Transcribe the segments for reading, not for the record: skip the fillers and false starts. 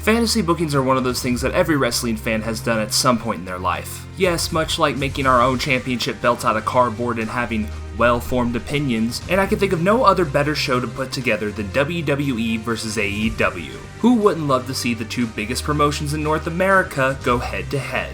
Fantasy bookings are one of those things that every wrestling fan has done at some point in their life. Yes, much like making our own championship belts out of cardboard and having well-formed opinions, and I can think of no other better show to put together than WWE vs. AEW. Who wouldn't love to see the two biggest promotions in North America go head-to-head?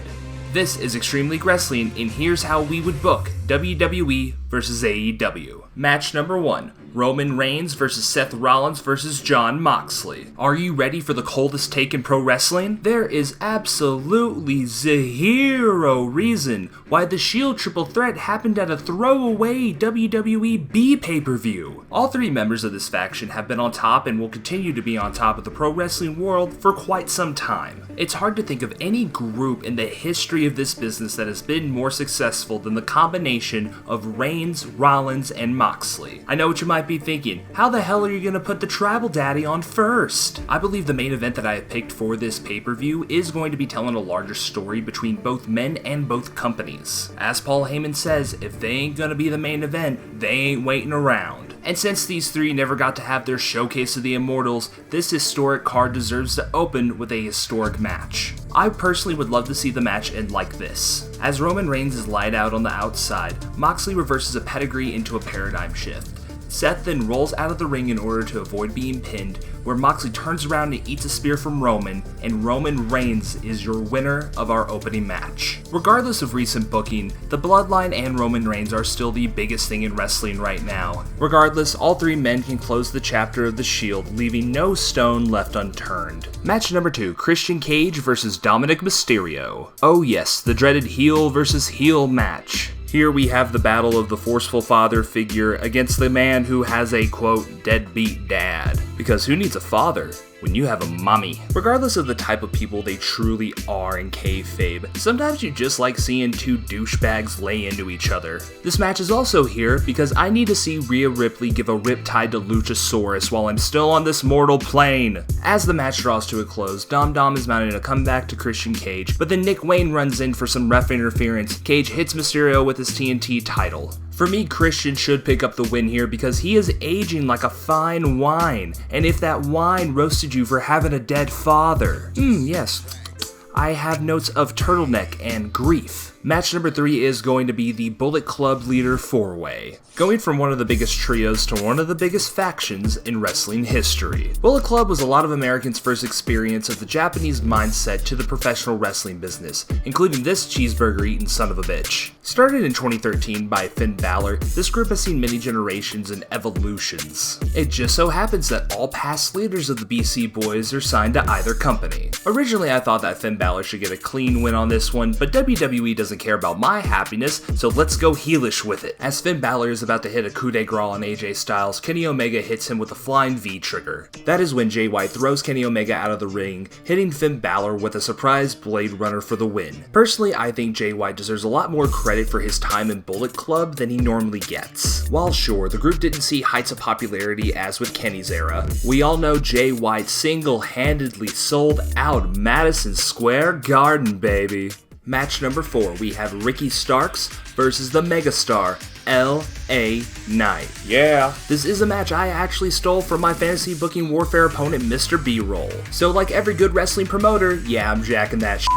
This is Extreme League Wrestling, and here's how we would book WWE vs. AEW. Match number 1. Roman Reigns vs. Seth Rollins vs. Jon Moxley. Are you ready for the coldest take in pro wrestling? There is absolutely zero reason why the Shield Triple Threat happened at a throwaway WWE B pay-per-view. All three members of this faction have been on top and will continue to be on top of the pro wrestling world for quite some time. It's hard to think of any group in the history of this business that has been more successful than the combination of Reigns, Rollins, and Moxley. I know what you might be thinking, how the hell are you going to put the Tribal Daddy on first? I believe the main event that I have picked for this pay-per-view is going to be telling a larger story between both men and both companies. As Paul Heyman says, if they ain't going to be the main event, they ain't waiting around. And since these three never got to have their showcase of the Immortals, this historic card deserves to open with a historic match. I personally would love to see the match end like this. As Roman Reigns is lied out on the outside, Moxley reverses a pedigree into a paradigm shift. Seth then rolls out of the ring in order to avoid being pinned, where Moxley turns around and eats a spear from Roman, and Roman Reigns is your winner of our opening match. Regardless of recent booking, the Bloodline and Roman Reigns are still the biggest thing in wrestling right now. Regardless, all three men can close the chapter of the Shield, leaving no stone left unturned. Match number 2, Christian Cage vs. Dominic Mysterio. Oh yes, the dreaded heel versus heel match. Here we have the battle of the forceful father figure against the man who has a, quote, deadbeat dad. Because who needs a father when you have a mommy? Regardless of the type of people they truly are in kayfabe, sometimes you just like seeing two douchebags lay into each other. This match is also here because I need to see Rhea Ripley give a riptide to Luchasaurus while I'm still on this mortal plane. As the match draws to a close, Dom Dom is mounting a comeback to Christian Cage, but then Nick Wayne runs in for some ref interference. Cage hits Mysterio with his TNT title. For me, Christian should pick up the win here because he is aging like a fine wine, and if that wine roasted you for having a dead father. Yes, I have notes of turtleneck and grief. Match number 3 is going to be the Bullet Club Leader 4-Way. Going from one of the biggest trios to one of the biggest factions in wrestling history. Bullet Club was a lot of Americans' first experience of the Japanese mindset to the professional wrestling business, including this cheeseburger-eating son of a bitch. Started in 2013 by Finn Balor, this group has seen many generations and evolutions. It just so happens that all past leaders of the BC Boys are signed to either company. Originally, I thought that Finn Balor should get a clean win on this one, but WWE doesn't care about my happiness, so let's go heelish with it. As Finn Balor is about to hit a coup de grace on AJ Styles, Kenny Omega hits him with a flying V-trigger. That is when Jay White throws Kenny Omega out of the ring, hitting Finn Balor with a surprise Blade Runner for the win. Personally, I think Jay White deserves a lot more credit for his time in Bullet Club than he normally gets. While sure, the group didn't see heights of popularity as with Kenny's era, we all know Jay White single-handedly sold out Madison Square Garden, baby. Match number 4, we have Ricky Starks versus the megastar, LA Knight. Yeah. This is a match I actually stole from my fantasy booking warfare opponent, Mr. B-Roll. So like every good wrestling promoter, yeah, I'm jacking that shit.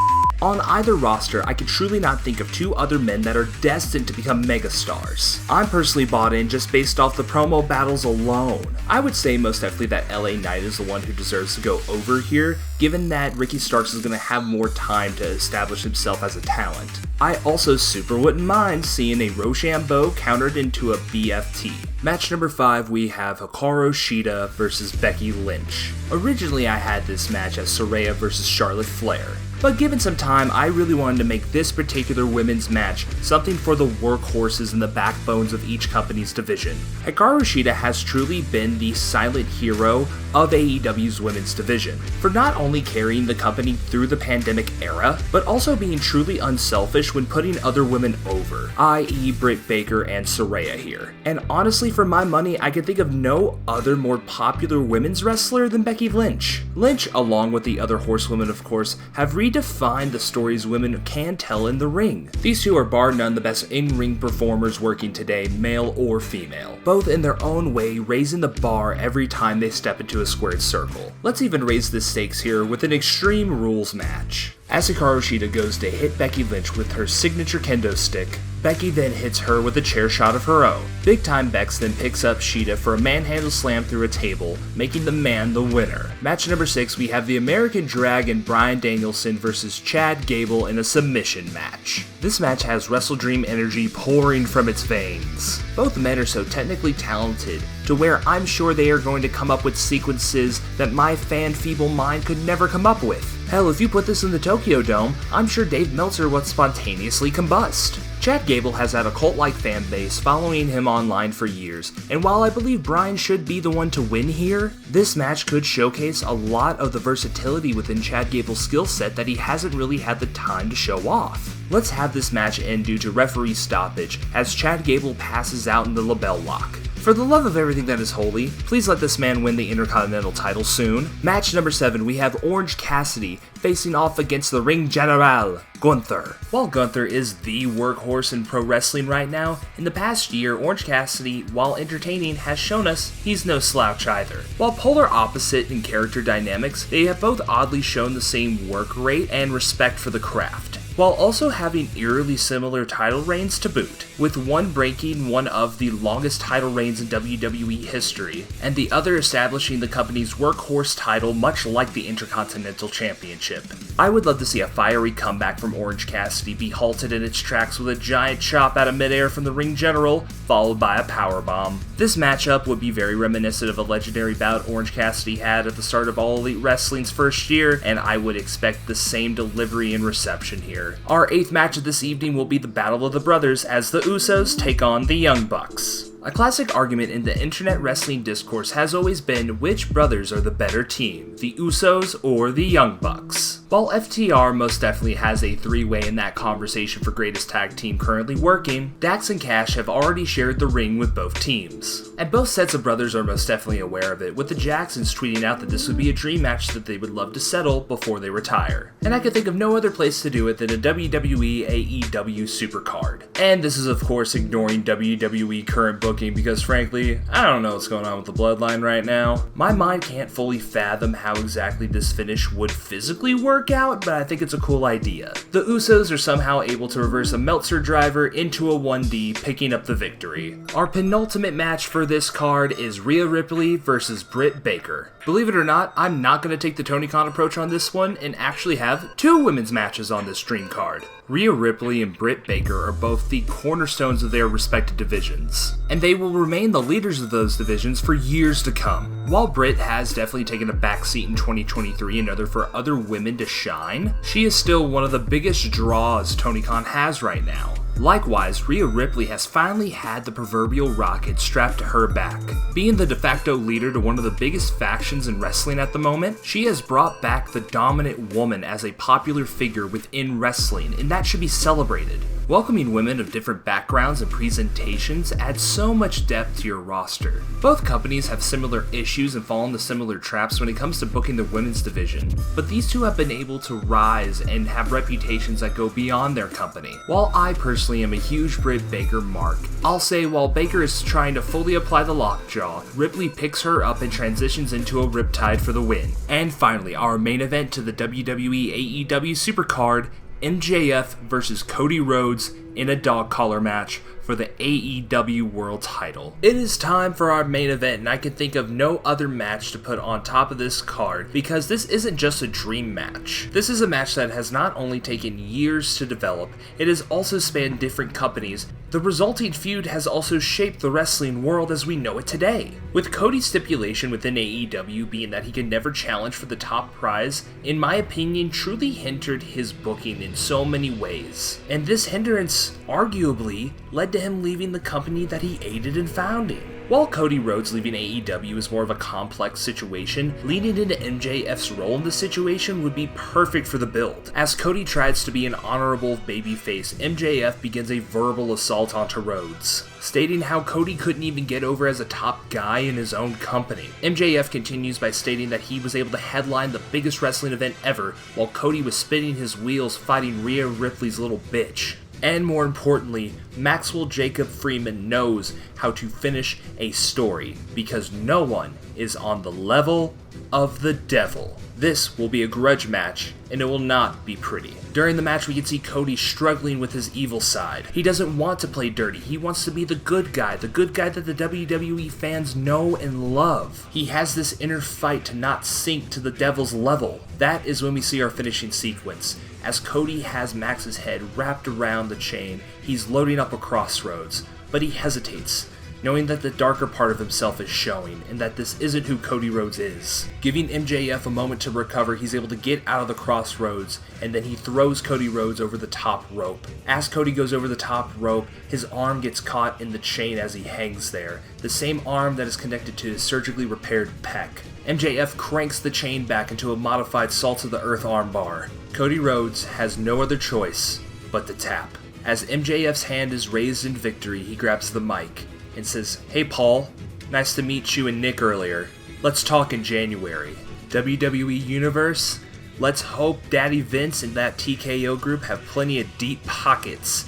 On either roster, I could truly not think of two other men that are destined to become megastars. I'm personally bought in just based off the promo battles alone. I would say most definitely that LA Knight is the one who deserves to go over here, given that Ricky Starks is going to have more time to establish himself as a talent. I also super wouldn't mind seeing a Rochambeau countered into a BFT. Match number 5, we have Hikaru Shida versus Becky Lynch. Originally, I had this match as Saraya versus Charlotte Flair, but given some time, I really wanted to make this particular women's match something for the workhorses and the backbones of each company's division. Hikaru Shida has truly been the silent hero of AEW's women's division, for not only carrying the company through the pandemic era, but also being truly unselfish when putting other women over, i.e. Britt Baker and Saraya here. And honestly, for my money, I can think of no other more popular women's wrestler than Becky Lynch. Lynch, along with the other horsewomen of course, have redefined the stories women can tell in the ring. These two are bar none the best in-ring performers working today, male or female, both in their own way raising the bar every time they step into a squared circle. Let's even raise the stakes here with an Extreme Rules match. As Hikaru Shida goes to hit Becky Lynch with her signature kendo stick, Becky then hits her with a chair shot of her own. Big Time Bex then picks up Shida for a manhandle slam through a table, making the man the winner. Match number 6, we have the American Dragon Bryan Danielson versus Chad Gable in a submission match. This match has Wrestle Dream energy pouring from its veins. Both men are so technically talented to where I'm sure they are going to come up with sequences that my fan-feeble mind could never come up with. Hell, if you put this in the Tokyo Dome, I'm sure Dave Meltzer would spontaneously combust. Chad Gable has had a cult-like fan base following him online for years, and while I believe Bryan should be the one to win here, this match could showcase a lot of the versatility within Chad Gable's skill set that he hasn't really had the time to show off. Let's have this match end due to referee stoppage as Chad Gable passes out in the label lock. For the love of everything that is holy, please let this man win the Intercontinental title soon. Match number 7, we have Orange Cassidy facing off against the Ring General, Gunther. While Gunther is the workhorse in pro wrestling right now, in the past year, Orange Cassidy, while entertaining, has shown us he's no slouch either. While polar opposite in character dynamics, they have both oddly shown the same work rate and respect for the craft, while also having eerily similar title reigns to boot, with one breaking one of the longest title reigns in WWE history, and the other establishing the company's workhorse title much like the Intercontinental Championship. I would love to see a fiery comeback from Orange Cassidy be halted in its tracks with a giant chop out of midair from the Ring General, followed by a powerbomb. This matchup would be very reminiscent of a legendary bout Orange Cassidy had at the start of All Elite Wrestling's first year, and I would expect the same delivery and reception here. Our 8th match of this evening will be the Battle of the Brothers as the Usos take on the Young Bucks. A classic argument in the internet wrestling discourse has always been which brothers are the better team, the Usos or the Young Bucks. While FTR most definitely has a 3-way in that conversation for greatest tag team currently working, Dax and Cash have already shared the ring with both teams. And both sets of brothers are most definitely aware of it, with the Jacksons tweeting out that this would be a dream match that they would love to settle before they retire. And I could think of no other place to do it than a WWE AEW Supercard. And this is of course ignoring WWE current booking because frankly, I don't know what's going on with the Bloodline right now. My mind can't fully fathom how exactly this finish would physically work out, but I think it's a cool idea. The Usos are somehow able to reverse a Meltzer driver into a 1D, picking up the victory. Our penultimate match for this card is Rhea Ripley versus Britt Baker. Believe it or not, I'm not going to take the Tony Khan approach on this one and actually have 2 women's matches on this dream card. Rhea Ripley and Britt Baker are both the cornerstones of their respective divisions, and they will remain the leaders of those divisions for years to come. While Britt has definitely taken a backseat in 2023 in order for other women to shine, she is still one of the biggest draws Tony Khan has right now. Likewise, Rhea Ripley has finally had the proverbial rocket strapped to her back. Being the de facto leader to one of the biggest factions in wrestling at the moment, she has brought back the dominant woman as a popular figure within wrestling, and that should be celebrated. Welcoming women of different backgrounds and presentations adds so much depth to your roster. Both companies have similar issues and fall into similar traps when it comes to booking the women's division, but these two have been able to rise and have reputations that go beyond their company. While I personally am a huge Britt Baker mark, I'll say while Baker is trying to fully apply the lockjaw, Ripley picks her up and transitions into a Riptide for the win. And finally, our main event to the WWE AEW Supercard, MJF versus Cody Rhodes in a dog collar match for the AEW World title. It is time for our main event, and I can think of no other match to put on top of this card because this isn't just a dream match. This is a match that has not only taken years to develop, it has also spanned different companies. The resulting feud has also shaped the wrestling world as we know it today. With Cody's stipulation within AEW being that he can never challenge for the top prize, in my opinion truly hindered his booking in so many ways. And this hindrance arguably led to him leaving the company that he aided in founding. While Cody Rhodes leaving AEW is more of a complex situation, leaning into MJF's role in the situation would be perfect for the build. As Cody tries to be an honorable babyface, MJF begins a verbal assault onto Rhodes, stating how Cody couldn't even get over as a top guy in his own company. MJF continues by stating that he was able to headline the biggest wrestling event ever, while Cody was spinning his wheels fighting Rhea Ripley's little bitch. And more importantly, Maxwell Jacob Freeman knows how to finish a story because no one is on the level of the devil. This will be a grudge match, and it will not be pretty. During the match, we can see Cody struggling with his evil side. He doesn't want to play dirty. He wants to be the good guy that the WWE fans know and love. He has this inner fight to not sink to the devil's level. That is when we see our finishing sequence. As Cody has Max's head wrapped around the chain, he's loading up a crossroads, but he hesitates, knowing that the darker part of himself is showing, and that this isn't who Cody Rhodes is. Giving MJF a moment to recover, he's able to get out of the crossroads, and then he throws Cody Rhodes over the top rope. As Cody goes over the top rope, his arm gets caught in the chain as he hangs there, the same arm that is connected to his surgically repaired pec. MJF cranks the chain back into a modified Salt of the Earth armbar. Cody Rhodes has no other choice but to tap. As MJF's hand is raised in victory, he grabs the mic and says, "Hey Paul, nice to meet you and Nick earlier. Let's talk in January. WWE Universe, let's hope Daddy Vince and that TKO group have plenty of deep pockets.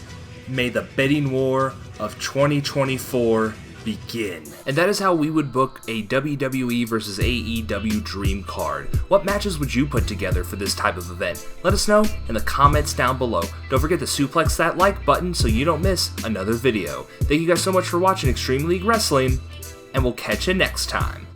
May the bidding war of 2024 begin." And that is how we would book a WWE versus AEW Dream card. What matches would you put together for this type of event? Let us know in the comments down below. Don't forget to suplex that like button so you don't miss another video. Thank you guys so much for watching Extreme League Wrestling, and we'll catch you next time.